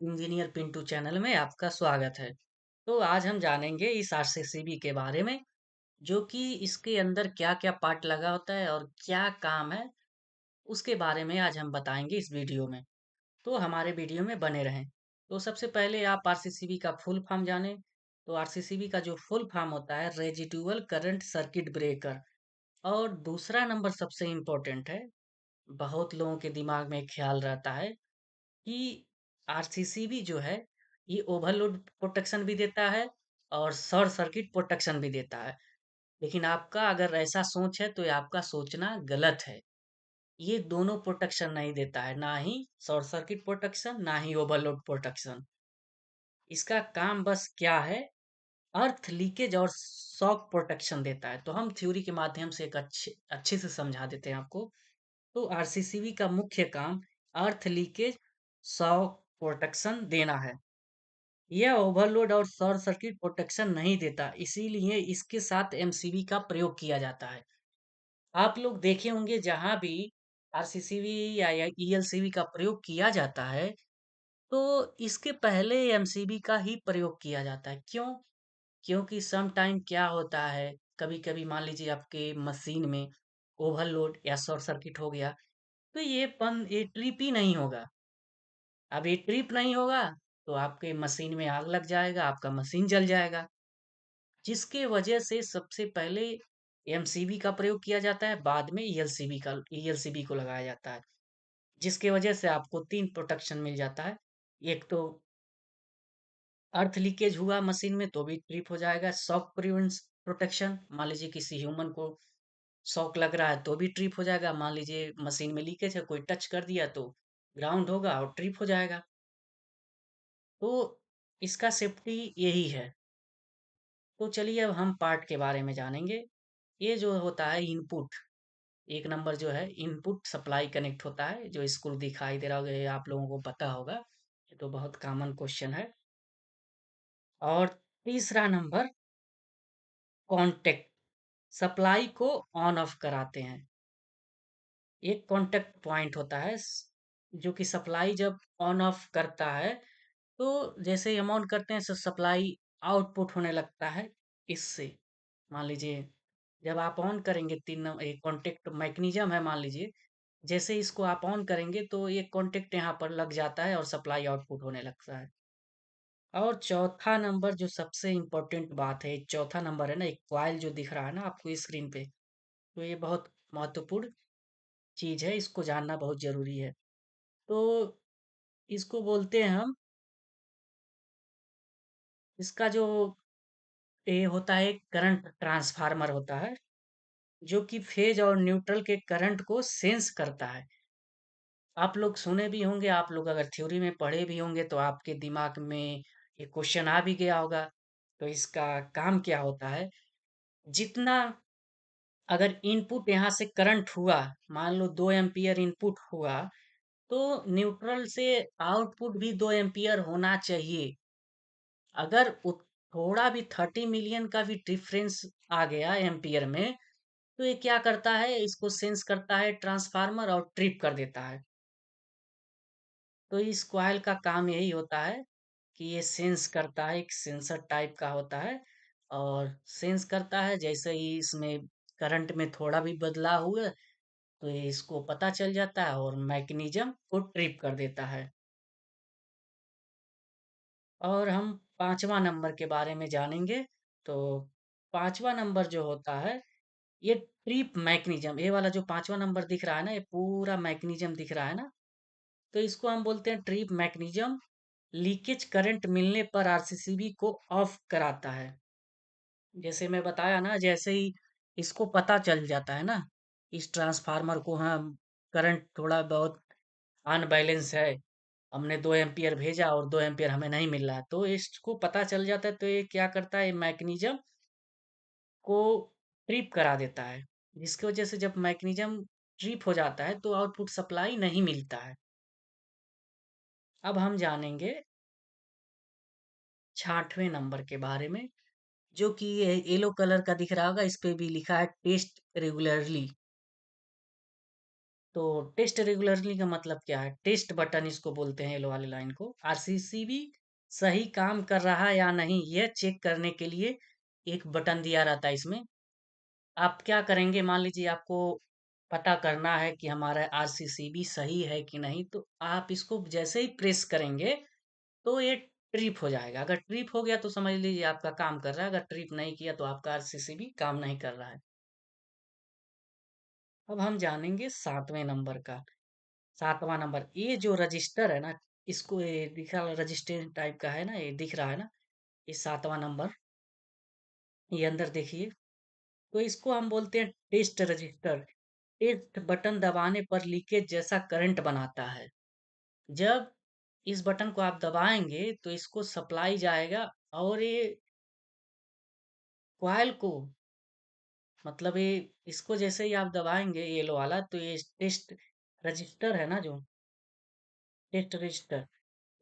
Engineer Pintu channel में आपका स्वागत है। तो आज हम जानेंगे इस आरसीसीबी के बारे में, जो कि इसके अंदर क्या-क्या पार्ट लगा होता है और क्या काम है, उसके बारे में आज हम बताएंगे इस वीडियो में। तो हमारे वीडियो में बने रहें। तो सबसे पहले आप आरसीसीबी का फुल फॉर्म जानें। तो आरसीसीबी का जो फुल फॉर्म होता है रेजिडुअल करंट सर्किट ब्रेकर। और दूसरा नंबर सबसे इम्पोर्टेंट है, बहुत लोगों के दिमाग में एक ख्याल रहता है कि आरसीसीबी जो है ये ओवरलोड प्रोटेक्शन भी देता है और शॉर्ट सर्किट प्रोटेक्शन भी देता है। लेकिन आपका अगर ऐसा सोच है तो ये आपका सोचना गलत है। ये दोनों प्रोटेक्शन नहीं देता है, ना ही शॉर्ट सर्किट प्रोटेक्शन ना ही ओवरलोड प्रोटेक्शन। इसका काम बस क्या है, अर्थ लीकेज और शॉक प्रोटेक्शन देता है। तो हम थ्योरी के माध्यम से एक अच्छे अच्छे से समझा देते हैं आपको। तो आरसीसीबी का मुख्य काम अर्थ लीकेज शॉक प्रोटेक्शन देना है। यह ओवरलोड और शॉर्ट सर्किट प्रोटेक्शन नहीं देता, इसीलिए इसके साथ एमसीबी का प्रयोग किया जाता है। आप लोग देखे होंगे जहां भी आरसीसीबी या ईएलसीबी का प्रयोग किया जाता है, तो इसके पहले एमसीबी का ही प्रयोग किया जाता है। क्यों? क्योंकि सम टाइम क्या होता है, कभी कभी मान लीजिए आपके मशीन में ओवरलोड या शॉर्ट सर्किट हो गया, तो ये ट्रिप ही नहीं होगा। अब ये ट्रिप नहीं होगा तो आपके मशीन में आग लग जाएगा, आपका मशीन जल जाएगा। जिसके वजह से सबसे पहले एमसीबी का प्रयोग किया जाता है, बाद में ईएलसीबी को लगाया जाता है। जिसके वजह से आपको 3 प्रोटेक्शन मिल जाता है। एक तो अर्थ लीकेज हुआ मशीन में तो भी ट्रिप हो जाएगा, शॉक प्रिवेंस प्रोटेक्शन, मान लीजिए किसी ह्यूमन को शॉक लग रहा है तो भी ट्रिप हो जाएगा। मान लीजिए मशीन में लीकेज है, कोई टच कर दिया तो ग्राउंड होगा और ट्रिप हो जाएगा। तो इसका सेफ्टी यही है। तो चलिए अब हम पार्ट के बारे में जानेंगे। ये जो होता है इनपुट, एक नंबर जो है इनपुट सप्लाई कनेक्ट होता है, जो स्क्रू दिखाई दे रहा होगा, ये आप लोगों को पता होगा। ये तो बहुत कॉमन क्वेश्चन है। और तीसरा नंबर कॉन्टेक्ट, सप्लाई को ऑन ऑफ कराते हैं। एक कॉन्टेक्ट पॉइंट होता है जो कि सप्लाई जब ऑन ऑफ करता है, तो जैसे ही हम ऑन करते हैं सप्लाई आउटपुट होने लगता है इससे। मान लीजिए जब आप ऑन करेंगे एक कॉन्टेक्ट मैकेनिज्म है, मान लीजिए जैसे इसको आप ऑन करेंगे तो ये कॉन्टेक्ट यहाँ पर लग जाता है और सप्लाई आउटपुट होने लगता है। और चौथा नंबर जो सबसे इम्पोर्टेंट बात है, चौथा नंबर है ना, एक कॉइल जो दिख रहा है ना आपको स्क्रीन पे, तो ये बहुत महत्वपूर्ण चीज है, इसको जानना बहुत जरूरी है। तो इसको बोलते हैं हम, इसका जो ये होता है करंट ट्रांसफार्मर होता है, जो कि फेज और न्यूट्रल के करंट को सेंस करता है। आप लोग सुने भी होंगे, आप लोग अगर थ्योरी में पढ़े भी होंगे तो आपके दिमाग में ये क्वेश्चन आ भी गया होगा। तो इसका काम क्या होता है, जितना अगर इनपुट यहाँ से करंट हुआ, मान लो 2 एम्पियर इनपुट हुआ, तो न्यूट्रल से आउटपुट भी 2 एम्पियर होना चाहिए। अगर थोड़ा भी 30 मिलियन का भी डिफरेंस आ गया एम्पियर में, तो ये क्या करता है, इसको सेंस करता है ट्रांसफार्मर और ट्रिप कर देता है। तो इस कॉइल का काम यही होता है कि ये सेंस करता है, एक सेंसर टाइप का होता है, और सेंस करता है जैसे ही इसमें करंट में थोड़ा भी बदलाव हुआ तो ये इसको पता चल जाता है और मैकेनिज्म को ट्रिप कर देता है। और हम पांचवा नंबर के बारे में जानेंगे। तो पांचवा नंबर जो होता है, ये ट्रिप मैकेनिज्म, ये वाला जो पांचवा नंबर दिख रहा है ना, ये पूरा मैकेनिज्म दिख रहा है ना, तो इसको हम बोलते हैं ट्रिप मैकेनिज्म। लीकेज करंट मिलने पर आरसीसीबी को ऑफ कराता है। जैसे मैं बताया ना, जैसे ही इसको पता चल जाता है ना, इस ट्रांसफार्मर को, हम करंट थोड़ा बहुत अनबैलेंस है, हमने 2 एम्पियर भेजा और 2 एम्पियर हमें नहीं मिल रहा है, तो इसको पता चल जाता है, तो ये क्या करता है, मैकेनिज्म को ट्रिप करा देता है। जिसकी वजह से जब मैकेनिज्म ट्रिप हो जाता है तो आउटपुट सप्लाई नहीं मिलता है। अब हम जानेंगे 6वें नंबर के बारे में, जो कि ये येलो कलर का दिख रहा होगा, इस पे भी लिखा है टेस्ट रेगुलरली। तो टेस्ट रेगुलरली का मतलब क्या है? टेस्ट बटन इसको बोलते हैं, येलो वाली लाइन को। आरसीसीबी सही काम कर रहा है या नहीं, यह चेक करने के लिए एक बटन दिया रहता है इसमें। आप क्या करेंगे, मान लीजिए आपको पता करना है कि हमारा आरसीसीबी सही है कि नहीं, तो आप इसको जैसे ही प्रेस करेंगे तो ये ट्रिप हो जाएगा। अगर ट्रिप हो गया तो समझ लीजिए आपका काम कर रहा है, अगर ट्रिप नहीं किया तो आपका आरसीसीबी काम नहीं कर रहा है। अब हम जानेंगे 7वें नंबर का। 7वां नंबर, ये जो रजिस्टर है ना, इसको ये दिखा रजिस्टर टाइप का है ना, ये दिख रहा है ना, ये 7वां नंबर, ये अंदर देखिए। तो इसको हम बोलते हैं टेस्ट रजिस्टर। टेस्ट बटन दबाने पर लीकेज जैसा करंट बनाता है। जब इस बटन को आप दबाएंगे तो इसको सप्लाई जाएगा, और ये कॉइल को, मतलब ये इसको जैसे ही आप दबाएंगे येलो वाला, तो ये टेस्ट रजिस्टर है ना, जो टेस्ट रजिस्टर,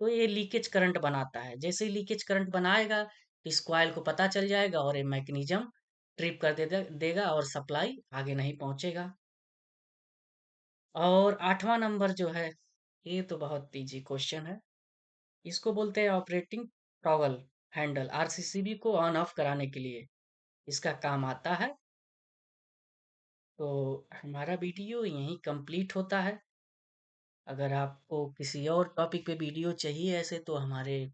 तो ये लीकेज करंट बनाता है। जैसे ही लीकेज करंट बनाएगा तो इस कॉइल को पता चल जाएगा, और ये मैकेनिज्म ट्रिप कर देगा और सप्लाई आगे नहीं पहुंचेगा। और 8वां नंबर जो है, ये तो बहुत इजी क्वेश्चन है। इसको बोलते हैं ऑपरेटिंग टॉगल हैंडल। आरसीसीबी को ऑन ऑफ कराने के लिए इसका काम आता है। तो हमारा वीडियो यहीं कंप्लीट होता है। अगर आपको किसी और टॉपिक पे वीडियो चाहिए ऐसे, तो हमारे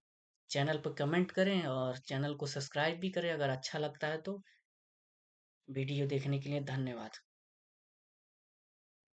चैनल पर कमेंट करें और चैनल को सब्सक्राइब भी करें अगर अच्छा लगता है तो। वीडियो देखने के लिए धन्यवाद।